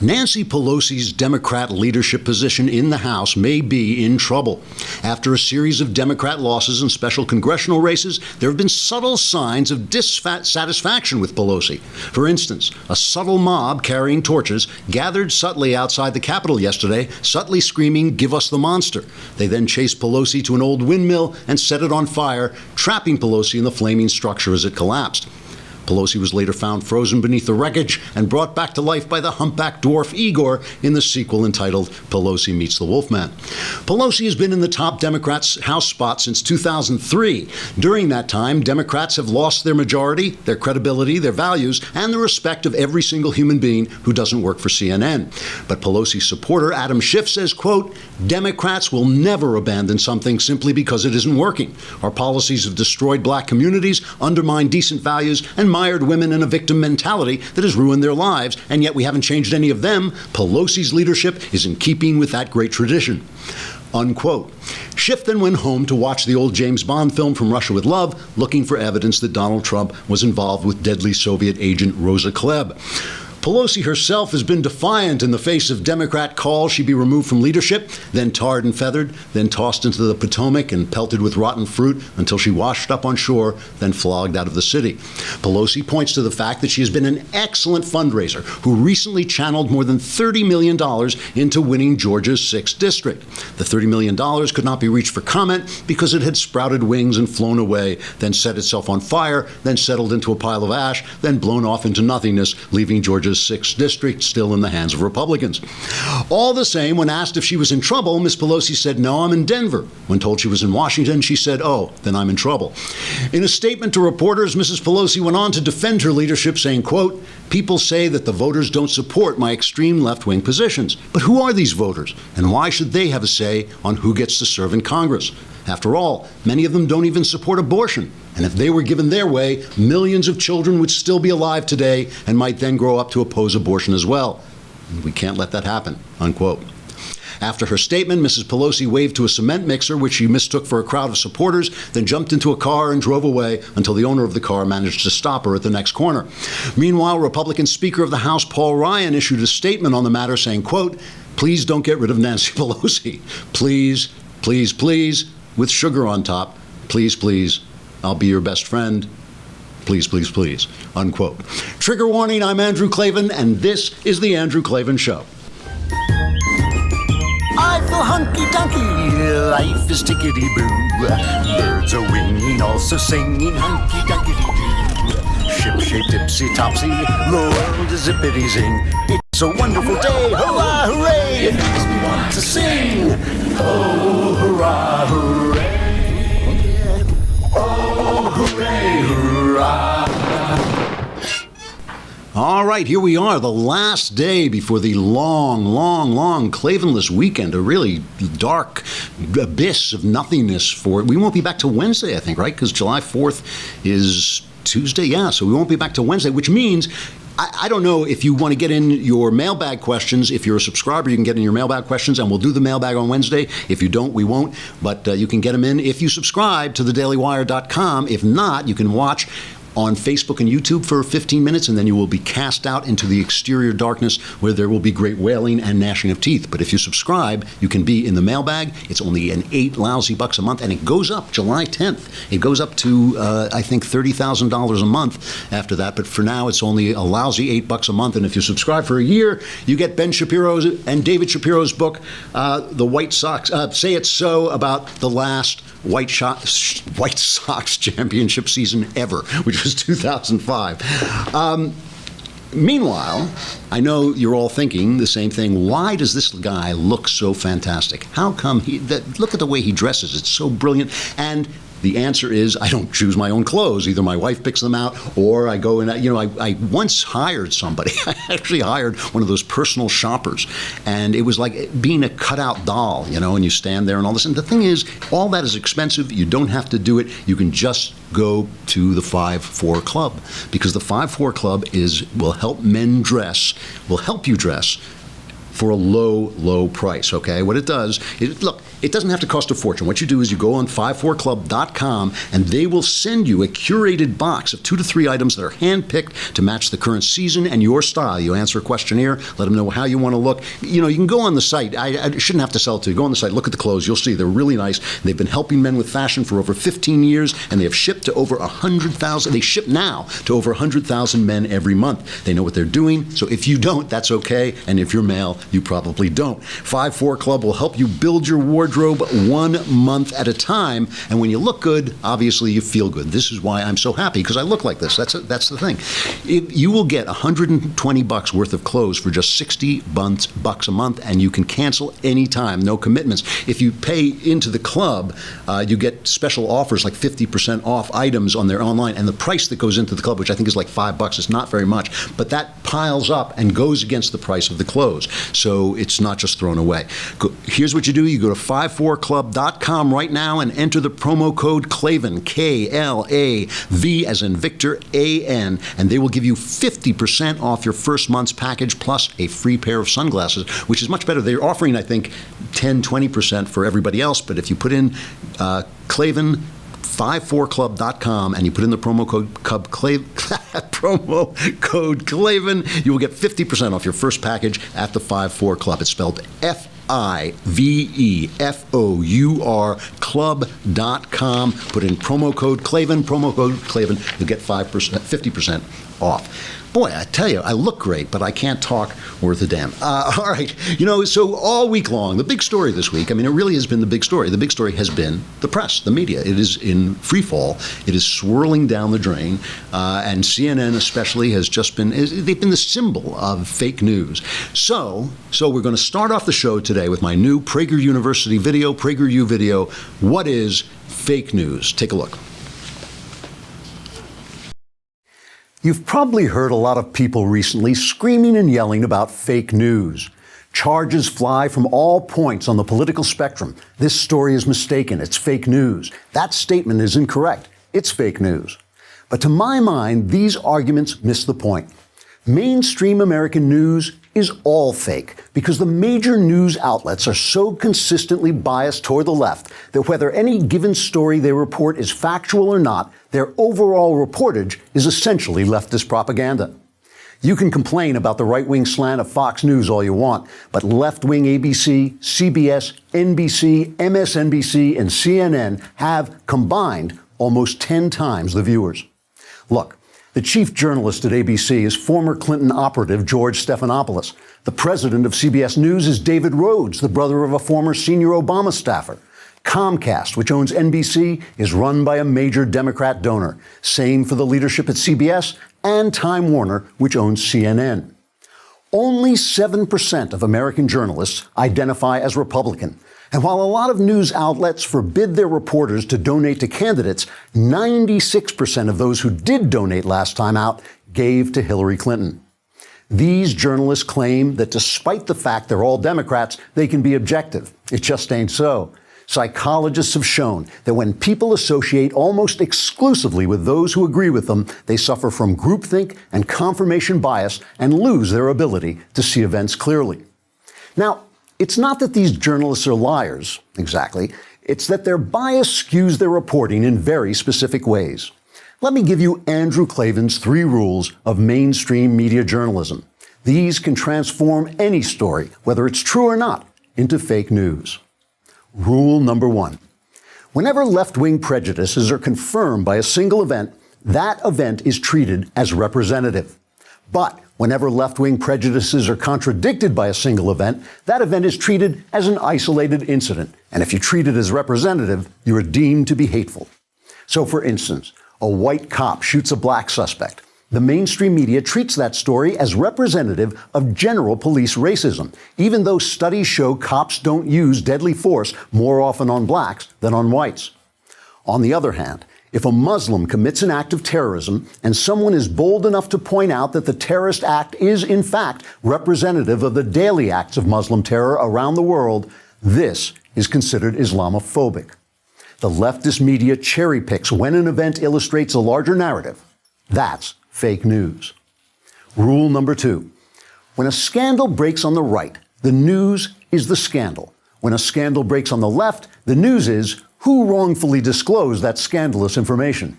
Nancy Pelosi's Democrat leadership position in the House may be in trouble. After a series of Democrat losses in special congressional races, there have been subtle signs of dissatisfaction with Pelosi. For instance, a subtle mob carrying torches gathered subtly outside the Capitol yesterday, subtly screaming, "Give us the monster." They then chased Pelosi to an old windmill and set it on fire, trapping Pelosi in the flaming structure as it collapsed. Pelosi was later found frozen beneath the wreckage and brought back to life by the humpback dwarf Igor in the sequel entitled Pelosi Meets the Wolfman. Pelosi has been in the top Democrats' House spot since 2003. During that time, Democrats have lost their majority, their credibility, their values, and the respect of every single human being who doesn't work for CNN. But Pelosi supporter Adam Schiff says, quote, "Democrats will never abandon something simply because it isn't working. Our policies have destroyed black communities, undermined decent values, and mired women in a victim mentality that has ruined their lives, and yet we haven't changed any of them. Pelosi's leadership is in keeping with that great tradition." Unquote. Schiff then went home to watch the old James Bond film From Russia with Love, looking for evidence that Donald Trump was involved with deadly Soviet agent Rosa Klebb. Pelosi herself has been defiant in the face of Democrat calls she be removed from leadership, then tarred and feathered, then tossed into the Potomac and pelted with rotten fruit until she washed up on shore, then flogged out of the city. Pelosi points to the fact that she has been an excellent fundraiser who recently channeled more than $30 million into winning Georgia's 6th district. The $30 million could not be reached for comment because it had sprouted wings and flown away, then set itself on fire, then settled into a pile of ash, then blown off into nothingness, leaving Georgia's 6th district still in the hands of Republicans. All the same, when asked if she was in trouble, Ms. Pelosi said, "No, I'm in Denver." When told she was in Washington, she said, "Oh, then I'm in trouble." In a statement to reporters, Mrs. Pelosi went on to defend her leadership, saying, quote, "People say that the voters don't support my extreme left-wing positions. But who are these voters? And why should they have a say on who gets to serve in Congress? After all, many of them don't even support abortion. And if they were given their way, millions of children would still be alive today and might then grow up to oppose abortion as well. We can't let that happen," unquote. After her statement, Mrs. Pelosi waved to a cement mixer, which she mistook for a crowd of supporters, then jumped into a car and drove away until the owner of the car managed to stop her at the next corner. Meanwhile, Republican Speaker of the House Paul Ryan issued a statement on the matter saying, quote, "Please don't get rid of Nancy Pelosi. Please, please, please, with sugar on top. Please, please. I'll be your best friend. Please, please, please," unquote. Trigger warning, I'm Andrew Klavan, and this is The Andrew Klavan Show. I feel hunky-dunky, life is tickety-boo. Birds are winging, also singing hunky-dunky-doo. Ship-shaped, tipsy-topsy, the world is zippity-zing. It's a wonderful day, hurrah, hooray! It makes me want to sing. Oh, hurrah, hooray! Oh, hooray, hurrah! All right, here we are, the last day before the long Klavanless weekend, a really dark abyss of nothingness for it. We won't be back till Wednesday, I think, right? Because July 4th is Tuesday, yeah, so we won't be back till Wednesday, which means I don't know if you want to get in your mailbag questions. If you're a subscriber, you can get in your mailbag questions, and we'll do the mailbag on Wednesday. If you don't, we won't. But you can get them in if you subscribe to thedailywire.com. If not, you can watch on Facebook and YouTube for 15 minutes, and then you will be cast out into the exterior darkness where there will be great wailing and gnashing of teeth. But if you subscribe, you can be in the mailbag. It's only an $8 lousy bucks a month, and it goes up July 10th. It goes up to, I think, $30,000 a month after that. But for now, it's only a lousy $8 a month. And if you subscribe for a year, you get Ben Shapiro's and David Shapiro's book, The White Sox, Say It So, about the last White Sox championship season ever, which was 2005. Meanwhile, I know you're all thinking the same thing. Why does this guy look so fantastic? How come look at the way he dresses. It's so brilliant. And the answer is, I don't choose my own clothes. Either my wife picks them out, or I go and, I once hired somebody. I actually hired one of those personal shoppers. And it was like being a cutout doll, and you stand there and all this. And the thing is, all that is expensive. You don't have to do it. You can just go to the 5-4 Club, because the 5-4 Club will help men dress, will help you dress for a low, low price, okay? What it does, look, it doesn't have to cost a fortune. What you do is you go on 54club.com and they will send you a curated box of 2 to 3 items that are handpicked to match the current season and your style. You answer a questionnaire, let them know how you want to look. You know, you can go on the site. I shouldn't have to sell it to you. Go on the site, look at the clothes. You'll see they're really nice. They've been helping men with fashion for over 15 years, and they have shipped to over 100,000. They ship now to over 100,000 men every month. They know what they're doing, so if you don't, that's okay, and if you're male, you probably don't. 54 Club will help you build your wardrobe 1 month at a time, and when you look good, obviously you feel good. This is why I'm so happy, because I look like this. That's the thing. You will get $120 worth of clothes for just $60 a month, and you can cancel anytime, no commitments. If you pay into the club, you get special offers like 50% off items on their online, and the price that goes into the club, which I think is like $5, is not very much, but that piles up and goes against the price of the clothes. So it's not just thrown away. Here's what you do. You go to 54club.com right now and enter the promo code Klavan, K-L-A-V as in Victor, A-N, and they will give you 50% off your first month's package plus a free pair of sunglasses, which is much better. They're offering, I think, 10-20% for everybody else, but if you put in Klavan, 54club.com, and you put in the promo code Klavan, you will get 50% off your first package at the 54 Club. It's spelled FIVEFOUR club.com. Put in promo code Klavan, you'll get 50% off. Boy, I tell you, I look great, but I can't talk worth a damn. All right. You know, so all week long, the big story this week, I mean, it really has been the big story. The big story has been the press, the media. It is in free fall. It is swirling down the drain. And CNN especially has just been, they've been the symbol of fake news. So we're going to start off the show today with my new Prager University video, PragerU video. What is fake news? Take a look. You've probably heard a lot of people recently screaming and yelling about fake news. Charges fly from all points on the political spectrum. This story is mistaken. It's fake news. That statement is incorrect. It's fake news. But to my mind, these arguments miss the point. Mainstream American news is all fake because the major news outlets are so consistently biased toward the left that whether any given story they report is factual or not, their overall reportage is essentially leftist propaganda. You can complain about the right-wing slant of Fox News all you want, but left-wing ABC, CBS, NBC, MSNBC, and CNN have combined almost 10 times the viewers. Look, the chief journalist at ABC is former Clinton operative George Stephanopoulos. The president of CBS News is David Rhodes, the brother of a former senior Obama staffer. Comcast, which owns NBC, is run by a major Democrat donor. Same for the leadership at CBS and Time Warner, which owns CNN. Only 7% of American journalists identify as Republican. And while a lot of news outlets forbid their reporters to donate to candidates, 96% of those who did donate last time out gave to Hillary Clinton. These journalists claim that despite the fact they're all Democrats, they can be objective. It just ain't so. Psychologists have shown that when people associate almost exclusively with those who agree with them, they suffer from groupthink and confirmation bias and lose their ability to see events clearly. Now, it's not that these journalists are liars, exactly. It's that their bias skews their reporting in very specific ways. Let me give you Andrew Klavan's 3 rules of mainstream media journalism. These can transform any story, whether it's true or not, into fake news. Rule number 1. Whenever left-wing prejudices are confirmed by a single event, that event is treated as representative. But whenever left-wing prejudices are contradicted by a single event, that event is treated as an isolated incident. And if you treat it as representative, you are deemed to be hateful. So, for instance, a white cop shoots a black suspect. The mainstream media treats that story as representative of general police racism, even though studies show cops don't use deadly force more often on blacks than on whites. On the other hand, if a Muslim commits an act of terrorism and someone is bold enough to point out that the terrorist act is, in fact, representative of the daily acts of Muslim terror around the world, this is considered Islamophobic. The leftist media cherry picks when an event illustrates a larger narrative. That's fake news. Rule number 2. When a scandal breaks on the right, The news is the scandal. When a scandal breaks on the left, the news is who wrongfully disclosed that scandalous information.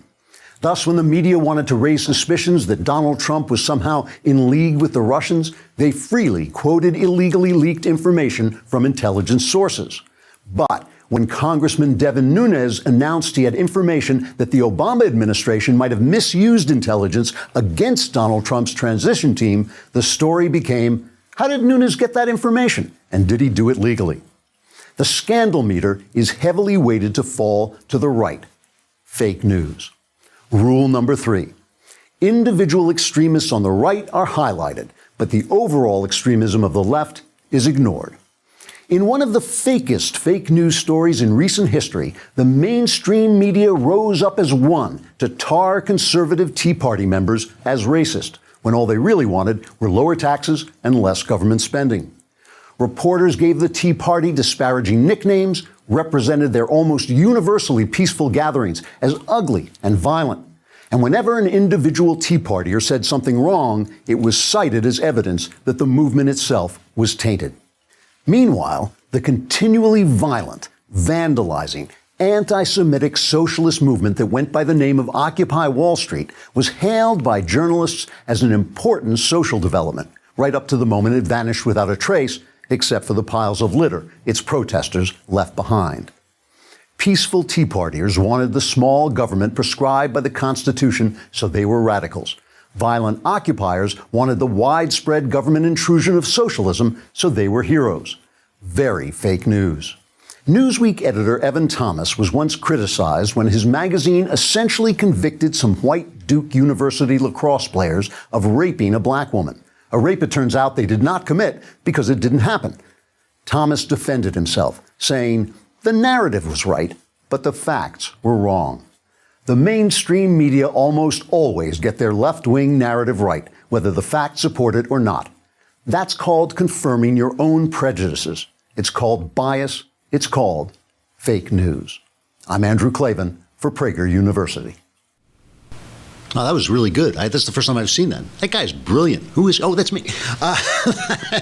Thus, when the media wanted to raise suspicions that Donald Trump was somehow in league with the Russians, they freely quoted illegally leaked information from intelligence sources. But when Congressman Devin Nunes announced he had information that the Obama administration might have misused intelligence against Donald Trump's transition team, the story became, how did Nunes get that information? And did he do it legally? The scandal meter is heavily weighted to fall to the right. Fake news. Rule number 3. Individual extremists on the right are highlighted, but the overall extremism of the left is ignored. In one of the fakest fake news stories in recent history, the mainstream media rose up as one to tar conservative Tea Party members as racist, when all they really wanted were lower taxes and less government spending. Reporters gave the Tea Party disparaging nicknames, represented their almost universally peaceful gatherings as ugly and violent. And whenever an individual Tea Partier said something wrong, it was cited as evidence that the movement itself was tainted. Meanwhile, the continually violent, vandalizing, anti-Semitic socialist movement that went by the name of Occupy Wall Street was hailed by journalists as an important social development, right up to the moment it vanished without a trace, except for the piles of litter its protesters left behind. Peaceful Tea Partiers wanted the small government prescribed by the Constitution, so they were radicals. Violent occupiers wanted the widespread government intrusion of socialism, so they were heroes. Very fake news. Newsweek editor Evan Thomas was once criticized when his magazine essentially convicted some white Duke University lacrosse players of raping a black woman. A rape it turns out they did not commit because it didn't happen. Thomas defended himself, saying, the narrative was right, but the facts were wrong. The mainstream media almost always get their left-wing narrative right, whether the facts support it or not. That's called confirming your own prejudices. It's called bias. It's called fake news. I'm Andrew Klavan for Prager University. Oh, that was really good. That's the first time I've seen that. That guy's brilliant. Who is? Oh, that's me.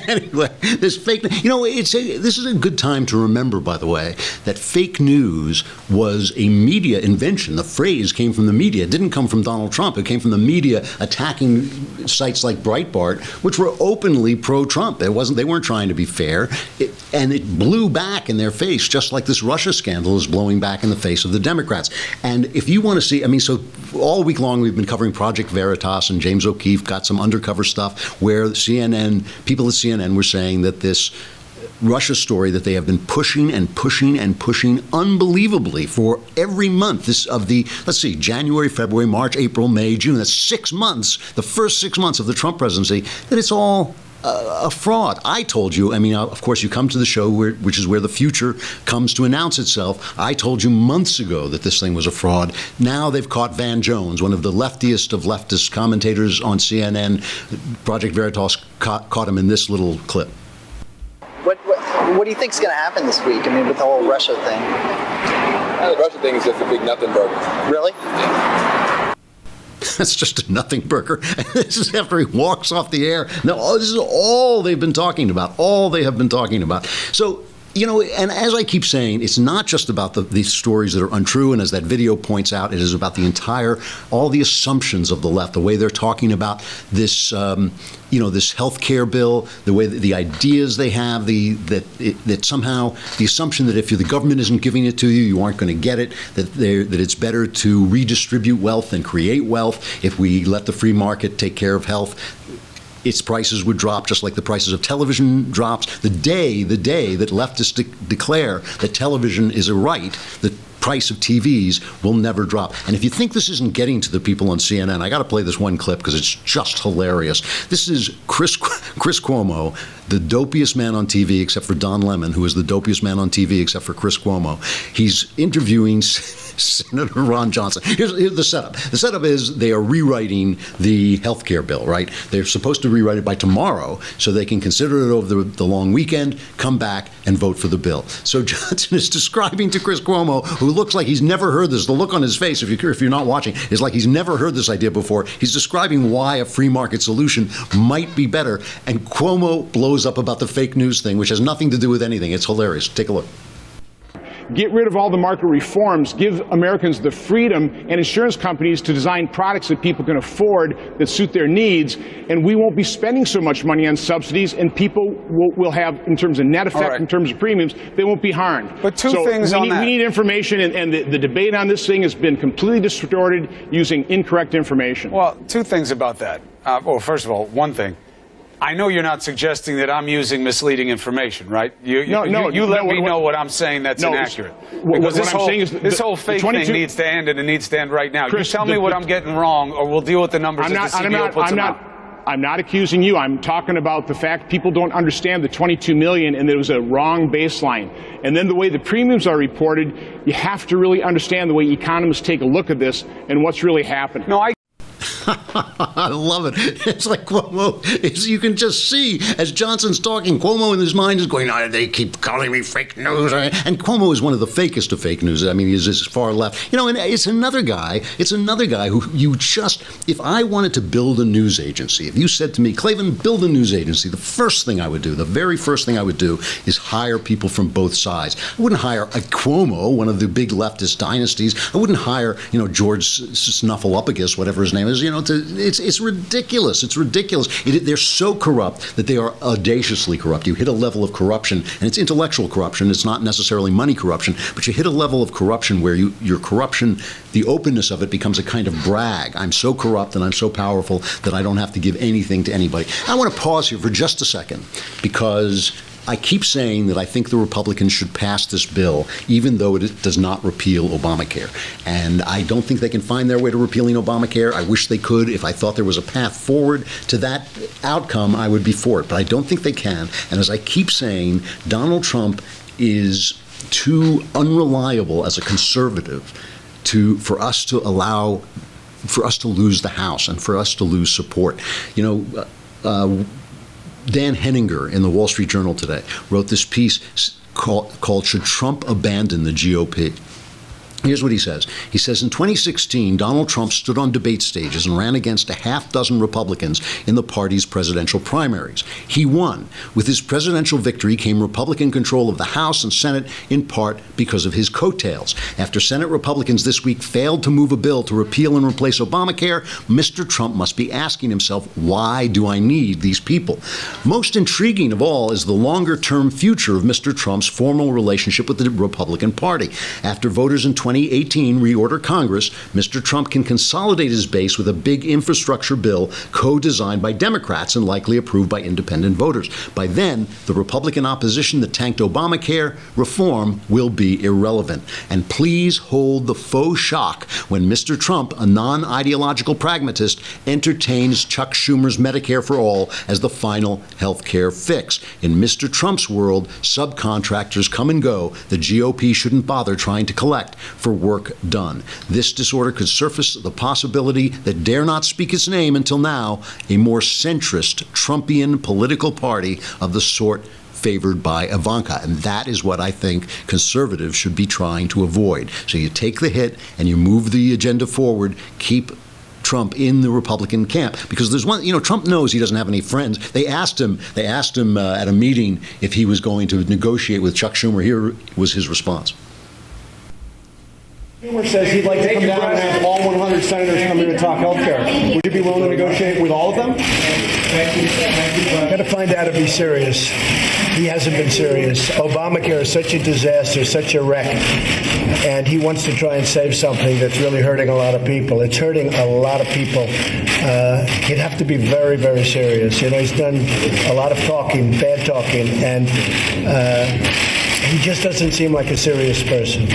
Anyway, this fake. This is a good time to remember, by the way, that fake news was a media invention. The phrase came from the media. It didn't come from Donald Trump. It came from the media attacking sites like Breitbart, which were openly pro-Trump. They weren't trying to be fair, and it blew back in their face, just like this Russia scandal is blowing back in the face of the Democrats. And if you want to see, so all week long we've been covering Project Veritas, and James O'Keefe got some undercover stuff where people at CNN were saying that this Russia story that they have been pushing and pushing and pushing unbelievably for every month January, February, March, April, May, June. That's 6 months, the first 6 months of the Trump presidency, that it's all a fraud. I told you, of course, you come to the show, which is where the future comes to announce itself. I told you months ago that this thing was a fraud. Now they've caught Van Jones, one of the leftiest of leftist commentators on CNN. Project Veritas caught him in this little clip. What do you think is going to happen this week? With the whole Russia thing. The Russia thing is just a big nothing burger. Really? That's just a nothing burger. This is after he walks off the air. No, this is all they've been talking about. All they have been talking about. So, and as I keep saying, it's not just about these stories that are untrue. And as that video points out, it is about all the assumptions of the left, the way they're talking about this, this health care bill, the way that the ideas they have, that somehow the assumption that if the government isn't giving it to you, you aren't going to get it, that it's better to redistribute wealth than create wealth. If we let the free market take care of health, its prices would drop just like the prices of television drops. The day that leftists declare that television is a right, the price of TVs will never drop. And if you think this isn't getting to the people on CNN, I got to play this one clip because it's just hilarious. This is Chris Cuomo, the dopiest man on TV except for Don Lemon, who is the dopiest man on TV except for Chris Cuomo. He's interviewing Senator Ron Johnson. Here's the setup. The setup is they are rewriting the health care bill, right? They're supposed to rewrite it by tomorrow so they can consider it over the long weekend, come back, and vote for the bill. So Johnson is describing to Chris Cuomo, who looks like he's never heard this. The look on his face, if you're not watching, is like he's never heard this idea before. He's describing why a free market solution might be better, and Cuomo blows up about the fake news thing, which has nothing to do with anything. It's hilarious. Take a look. Get rid of all the market reforms, give Americans the freedom and insurance companies to design products that people can afford that suit their needs, and we won't be spending so much money on subsidies, and people will have, in terms of net effect, in terms of premiums, they won't be harmed. But two things on that. We need information, and the debate on this thing has been completely distorted using incorrect information. Well, two things about that. Well, first of all, one thing. I know you're not suggesting that I'm using misleading information, right? You let me know what I'm saying that's inaccurate. Because this whole fake thing needs to end, and it needs to end right now. Chris, you tell me what I'm getting wrong, or we'll deal with the numbers that the CBO puts them out. I'm not accusing you. I'm talking about the fact people don't understand the 22 million and that it was a wrong baseline. And then the way the premiums are reported, you have to really understand the way economists take a look at this and what's really happening. No, I love it. It's like Cuomo, you can just see as Johnson's talking, Cuomo in his mind is going, oh, they keep calling me fake news. And Cuomo is one of the fakest of fake news. I mean, he's as far left. And it's another guy who you just, if I wanted to build a news agency, if you said to me, Klavan, build a news agency, the very first thing I would do is hire people from both sides. I wouldn't hire a Cuomo, one of the big leftist dynasties. I wouldn't hire, George Snuffleupagus, whatever his name is, it's ridiculous. It's ridiculous. They're so corrupt that they are audaciously corrupt. You hit a level of corruption, and it's intellectual corruption. It's not necessarily money corruption, but you hit a level of corruption where your corruption, the openness of it becomes a kind of brag. I'm so corrupt and I'm so powerful that I don't have to give anything to anybody. I want to pause here for just a second because I keep saying that I think the Republicans should pass this bill, even though it does not repeal Obamacare. And I don't think they can find their way to repealing Obamacare. I wish they could. If I thought there was a path forward to that outcome, I would be for it. But I don't think they can. And as I keep saying, Donald Trump is too unreliable as a conservative for us to lose the House and for us to lose support. Dan Henninger in the Wall Street Journal today wrote this piece called Should Trump Abandon the GOP? Here's what he says. He says, in 2016, Donald Trump stood on debate stages and ran against a half dozen Republicans in the party's presidential primaries. He won. With his presidential victory came Republican control of the House and Senate, in part because of his coattails. After Senate Republicans this week failed to move a bill to repeal and replace Obamacare, Mr. Trump must be asking himself, why do I need these people? Most intriguing of all is the longer-term future of Mr. Trump's formal relationship with the Republican Party. After voters in 2018 reorder Congress, Mr. Trump can consolidate his base with a big infrastructure bill co-designed by Democrats and likely approved by independent voters. By then, the Republican opposition that tanked Obamacare reform will be irrelevant. And please hold the faux shock when Mr. Trump, a non-ideological pragmatist, entertains Chuck Schumer's Medicare for All as the final health care fix. In Mr. Trump's world, subcontractors come and go. The GOP shouldn't bother trying to collect for work done. This disorder could surface the possibility that dare not speak its name until now, a more centrist Trumpian political party of the sort favored by Ivanka. And that is what I think conservatives should be trying to avoid. So you take the hit and you move the agenda forward, keep Trump in the Republican camp, because there's one, Trump knows he doesn't have any friends. They asked him at a meeting if he was going to negotiate with Chuck Schumer. Here was his response. Schumer says he'd like to come down and have all 100 senators come here and talk health care. Would you be willing to negotiate with all of them? Got to find out if he's serious. He hasn't been serious. Obamacare is such a disaster, such a wreck, and he wants to try and save something that's really hurting a lot of people. It's hurting a lot of people. He'd have to be very, very serious. He's done a lot of talking, bad talking, and he just doesn't seem like a serious person.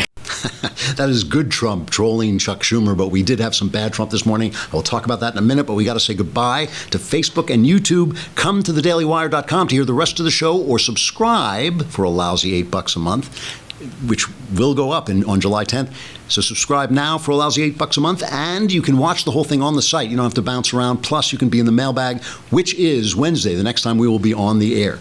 That is good Trump trolling Chuck Schumer, but we did have some bad Trump this morning. I'll talk about that in a minute, but we got to say goodbye to Facebook and YouTube. Come to thedailywire.com to hear the rest of the show or subscribe for a lousy $8 a month which will go up on July 10th. So subscribe now for a lousy $8 a month, and you can watch the whole thing on the site. You don't have to bounce around. Plus, you can be in the mailbag, which is Wednesday, the next time we will be on the air.